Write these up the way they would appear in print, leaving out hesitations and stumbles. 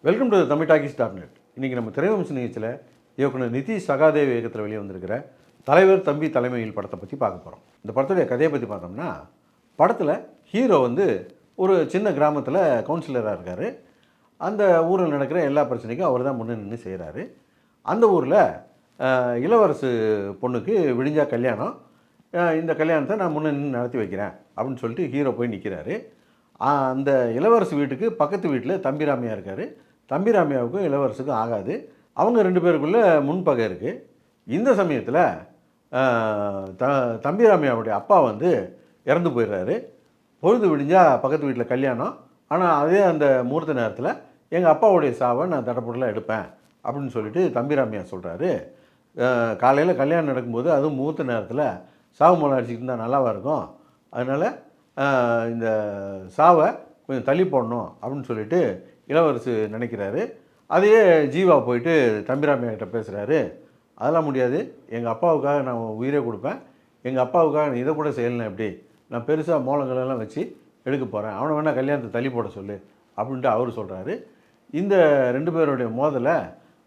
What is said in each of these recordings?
Welcome to Tamil டாக்கிஸ்.net. இன்றைக்கி நம்ம திரைவம்ச நிகழ்ச்சியில் இயக்குனர் நிதிஷ் சகாதேவ் இயக்கத்தில் வெளியே வந்திருக்கிற தலைவர் தம்பி தலைமையில் படத்தை பற்றி பார்க்க போகிறோம். இந்த படத்துடைய கதையை பற்றி பார்த்தோம்னா, படத்தில் ஹீரோ ஒரு சின்ன கிராமத்தில் கவுன்சிலராக இருக்கார். அந்த ஊரில் நடக்கிற எல்லா பிரச்சனைக்கும் அவர் தான் முன்னே நின்று செய்கிறாரு. அந்த ஊரில் இளவரசு பொண்ணுக்கு விடிஞ்சா கல்யாணம், இந்த கல்யாணத்தை நான் முன்னே நின்று நடத்தி வைக்கிறேன் அப்படின்னு சொல்லிட்டு ஹீரோ போய் நிற்கிறாரு. அந்த இளவரசு வீட்டுக்கு பக்கத்து வீட்டில் தம்பிராமையா இருக்கார். தம்பிராமையாவுக்கும் இளவரசுக்கும் ஆகாது. அவங்க ரெண்டு பேருக்குள்ளே முன்பகை இருக்குது. இந்த சமயத்தில் தம்பிராமையாவுடைய அப்பா இறந்து போயிடுறாரு. பொழுது விடிஞ்சால் பக்கத்து வீட்டில் கல்யாணம். ஆனால் அதே அந்த முகூர்த்த நேரத்தில் எங்கள் அப்பாவுடைய சாவை நான் தடப்படலாம் எடுப்பேன் அப்படின்னு சொல்லிட்டு தம்பிராமையா சொல்கிறாரு. காலையில் கல்யாணம் நடக்கும்போது அதுவும் முகூர்த்த நேரத்தில் சாவு மலை அடிச்சுக்கிட்டு இருந்தால் நல்லாவாக இருக்கும். அதனால் இந்த சாவை கொஞ்சம் தள்ளி போடணும் அப்படின்னு சொல்லிட்டு இளவரசு நினைக்கிறாரு. அதையே ஜீவா போயிட்டு தம்பிராமையா கிட்ட பேசுகிறாரு. அதெல்லாம் முடியாது, எங்கள் அப்பாவுக்காக நான் உயிரே கொடுப்பேன், எங்கள் அப்பாவுக்காக இதை கூட செய்யலாம், எப்படி நான் பெருசாக மோளங்களெல்லாம் வச்சு எடுக்க போகிறேன், அவனை வேணால் கல்யாணத்தை தள்ளி போட சொல்லு அப்படின்ட்டு அவர் சொல்கிறாரு. இந்த ரெண்டு பேருடைய மோதலை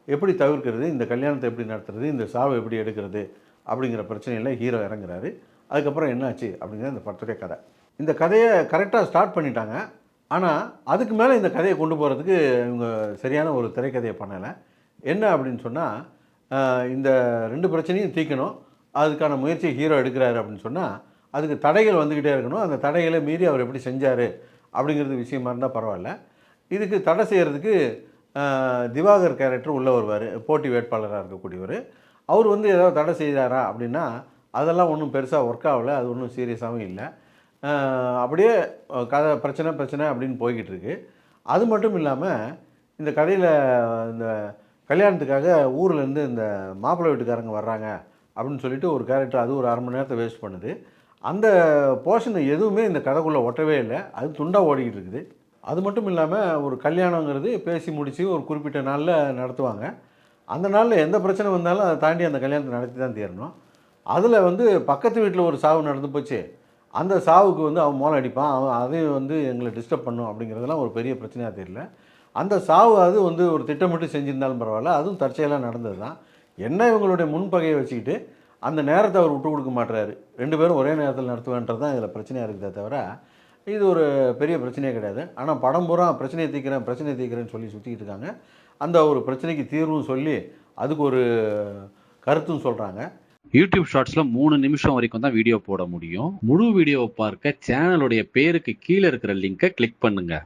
எப்படி தவிர்க்கிறது, இந்த கல்யாணத்தை எப்படி நடத்துறது, இந்த சாவை எப்படி எடுக்கிறது அப்படிங்கிற பிரச்சனையில் ஹீரோ இறங்குறாரு. அதுக்கப்புறம் என்னாச்சு அப்படிங்கிற இந்த படத்துடைய கதை. இந்த கதையை கரெக்டாக ஸ்டார்ட் பண்ணிட்டாங்க. ஆனால் அதுக்கு மேலே இந்த கதையை கொண்டு போகிறதுக்கு இவங்க சரியான ஒரு திரைக்கதையை பண்ணலை. என்ன அப்படின்னு சொன்னால், இந்த ரெண்டு பிரச்சனையும் தீர்க்கணும், அதுக்கான முயற்சியை ஹீரோ எடுக்கிறாரு அப்படின்னு சொன்னால் அதுக்கு தடைகள் வந்துக்கிட்டே இருக்கணும். அந்த தடைகளை மீறி அவர் எப்படி செஞ்சார் அப்படிங்கிறது விஷயமா இருந்தால் பரவாயில்ல. இதுக்கு தடை செய்கிறதுக்கு திவாகர் கேரக்டர் உள்ளே வருவார், போட்டி வேட்பாளராக இருக்கக்கூடியவர். அவர் ஏதாவது தடை செய்கிறாரா அப்படின்னா அதெல்லாம் ஒன்றும் பெருசாக ஒர்க் ஆகலை, அது ஒன்றும் சீரியஸாகவும் இல்லை. அப்படியே கதை பிரச்சனை அப்படின்னு போய்கிட்டு இருக்கு. அது மட்டும் இல்லாமல் இந்த கதையில் இந்த கல்யாணத்துக்காக ஊர்லேருந்து இந்த மாப்பிள்ளை வீட்டுக்காரங்க வர்றாங்க அப்படின்னு சொல்லிட்டு ஒரு கேரக்டர், அது ஒரு அரை மணி நேரத்தை வேஸ்ட் பண்ணுது. அந்த போர்ஷன் எதுவுமே இந்த கதைக்குள்ளே ஒட்டவே இல்லை, அது துண்டாக ஓடிக்கிட்டு இருக்குது. அது மட்டும் இல்லாமல் ஒரு கல்யாணங்கிறது பேசி முடித்து ஒரு குறிப்பிட்ட நாளில் நடத்துவாங்க. அந்த நாளில் எந்த பிரச்சனை வந்தாலும் அதை தாண்டி அந்த கல்யாணத்தை நடத்தி தான் தீரணும். அதில் பக்கத்து வீட்டில் ஒரு சாவு நடந்து போச்சு, அந்த சாவுக்கு அவன் மோளம் அடிப்பான், அவன் அதையும் எங்களை டிஸ்டர்ப் பண்ணும் அப்படிங்கிறதெல்லாம் ஒரு பெரிய பிரச்சனையாக தெரியல. அந்த சாவு அது ஒரு திட்டமிட்டு செஞ்சுருந்தாலும் பரவாயில்ல, அதுவும் தற்செயலாக நடந்தது தான். என்ன இவங்களுடைய முன்பகையை வச்சுக்கிட்டு அந்த நேரத்தை அவர் விட்டு கொடுக்க மாட்டுறாரு. ரெண்டு பேரும் ஒரே நேரத்தில் நடத்துவேன்றது தான் இதில் பிரச்சனையாக இருக்குதே தவிர இது ஒரு பெரிய பிரச்சனையே கிடையாது. ஆனால் படம் பூரா பிரச்சனையை தீர்க்கிறேன்னு சொல்லி சுற்றிக்கிட்டு இருக்காங்க. அந்த ஒரு பிரச்சனைக்கு தீர்வும் சொல்லி அதுக்கு ஒரு கருத்தும் சொல்கிறாங்க. யூடியூப் ஷார்ட்ஸ்ல 3 நிமிஷம் வரைக்கும் தான் வீடியோ போட முடியும். முழு வீடியோவை பார்க்க சேனலுடைய பேருக்கு கீழே இருக்கிற லிங்கை கிளிக் பண்ணுங்க.